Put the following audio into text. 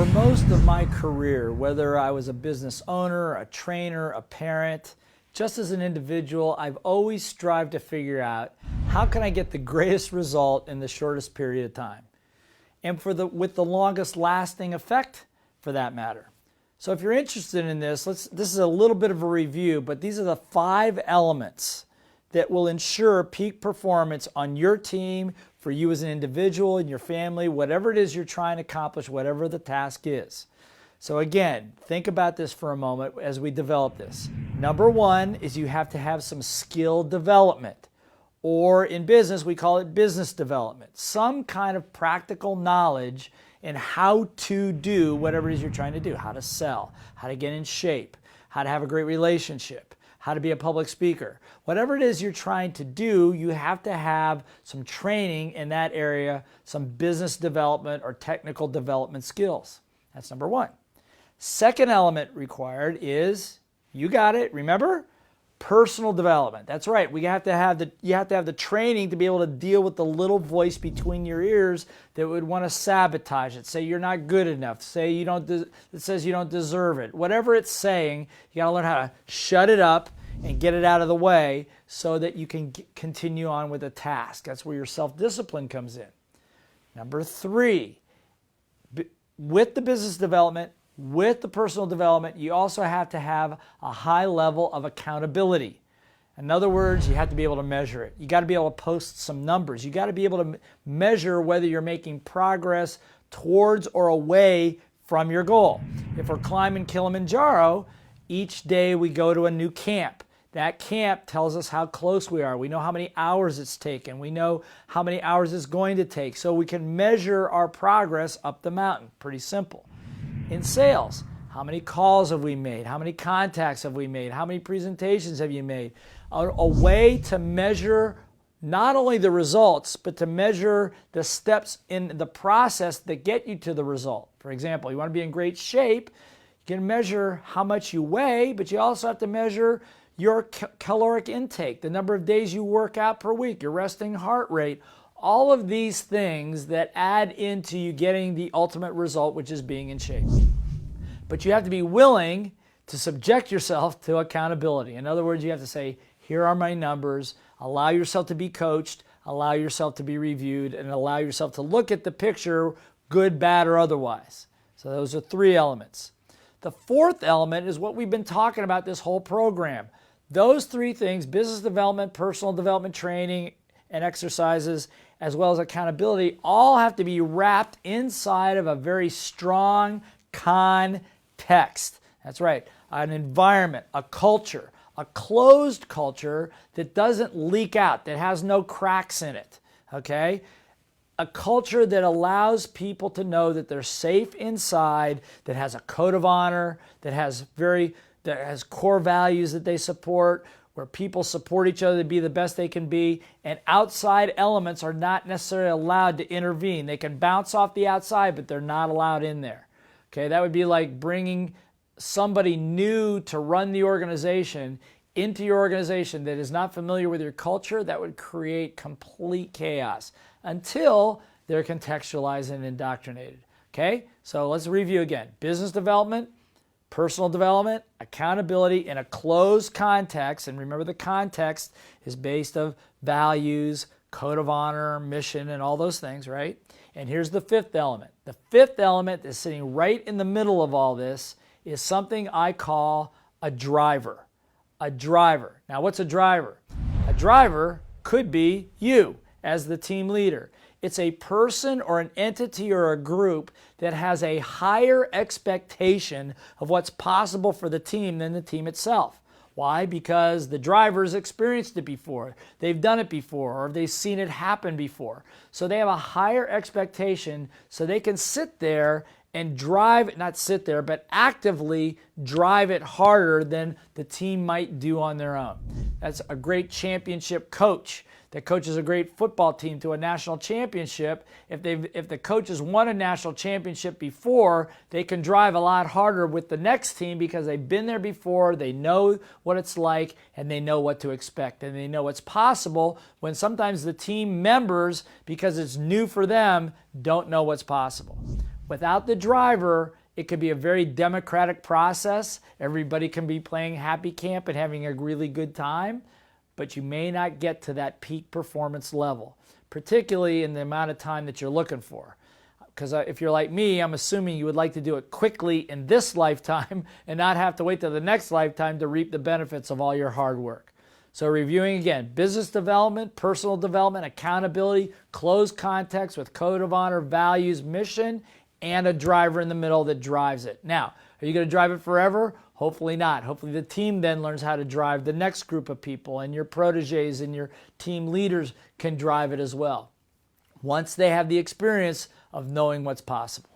For most of my career, whether I was a business owner, a trainer, a parent, just as an individual, I've always strived to figure out how can I get the greatest result in the shortest period of time, and with the longest lasting effect for that matter. So if you're interested in this, this is a little bit of a review, but these are the 5 elements that will ensure peak performance on your team, for you as an individual, in your family, whatever it is you're trying to accomplish, whatever the task is. So again, think about this for a moment as we develop this. Number 1 is you have to have some skill development, or in business we call it business development. Some kind of practical knowledge in how to do whatever it is you're trying to do, how to sell, how to get in shape, how to have a great relationship, how to be a public speaker. Whatever it is you're trying to do, you have to have some training in that area, some business development or technical development skills. That's number 1. Second element required is, you got it, remember? Personal development. That's right. You have to have the training to be able to deal with the little voice between your ears that would want to sabotage it. Say you're not good enough. Say it says you don't deserve it. Whatever it's saying, you got to learn how to shut it up and get it out of the way so that you can continue on with the task. That's where your self-discipline comes in. Number 3, with the business development, with the personal development, you also have to have a high level of accountability. In other words, you have to be able to measure it. You got to be able to post some numbers. You got to be able to measure whether you're making progress towards or away from your goal. If we're climbing Kilimanjaro, each day we go to a new camp. That camp tells us how close we are. We know how many hours it's taken. We know how many hours it's going to take. So we can measure our progress up the mountain. Pretty simple. In sales, how many calls have we made? How many contacts have we made? How many presentations have you made? A way to measure not only the results, but to measure the steps in the process that get you to the result. For example, you want to be in great shape, you can measure how much you weigh, but you also have to measure your caloric intake, the number of days you work out per week, your resting heart rate, all of these things that add into you getting the ultimate result, which is being in shape. But you have to be willing to subject yourself to accountability. In other words, you have to say, here are my numbers, allow yourself to be coached, allow yourself to be reviewed, and allow yourself to look at the picture, good, bad, or otherwise. So those are 3 elements. The 4th element is what we've been talking about this whole program. Those 3 things, business development, personal development training, and exercises, as well as accountability, all have to be wrapped inside of a very strong context. That's right, an environment, a culture, a closed culture that doesn't leak out, that has no cracks in it, okay? A culture that allows people to know that they're safe inside, that has a code of honor, that has core values that they support, where people support each other to be the best they can be, and outside elements are not necessarily allowed to intervene. They can bounce off the outside, but they're not allowed in there. Okay, that would be like bringing somebody new to run the organization into your organization that is not familiar with your culture. That would create complete chaos until they're contextualized and indoctrinated. Okay, so let's review again. Business development, personal development, accountability in a closed context, and remember the context is based of values, code of honor, mission, and all those things, right? And here's the 5th element. The 5th element is sitting right in the middle of all this is something I call a driver. A driver. Now, what's a driver? A driver could be you as the team leader. It's a person or an entity or a group that has a higher expectation of what's possible for the team than the team itself. Why? Because the drivers experienced it before. They've done it before, or they've seen it happen before. So they have a higher expectation so they can sit there and drive, not sit there, but actively drive it harder than the team might do on their own. That's a great championship coach that coaches a great football team to a national championship. If the coaches won a national championship before, they can drive a lot harder with the next team because they've been there before, they know what it's like, and they know what to expect, and they know what's possible when sometimes the team members, because it's new for them, don't know what's possible. Without the driver, it could be a very democratic process. Everybody can be playing happy camp and having a really good time, but you may not get to that peak performance level, particularly in the amount of time that you're looking for. Because if you're like me, I'm assuming you would like to do it quickly in this lifetime and not have to wait till the next lifetime to reap the benefits of all your hard work. So reviewing again, business development, personal development, accountability, close context with code of honor, values, mission, and a driver in the middle that drives it. Now, are you going to drive it forever? Hopefully not. Hopefully the team then learns how to drive the next group of people, and your proteges and your team leaders can drive it as well, once they have the experience of knowing what's possible.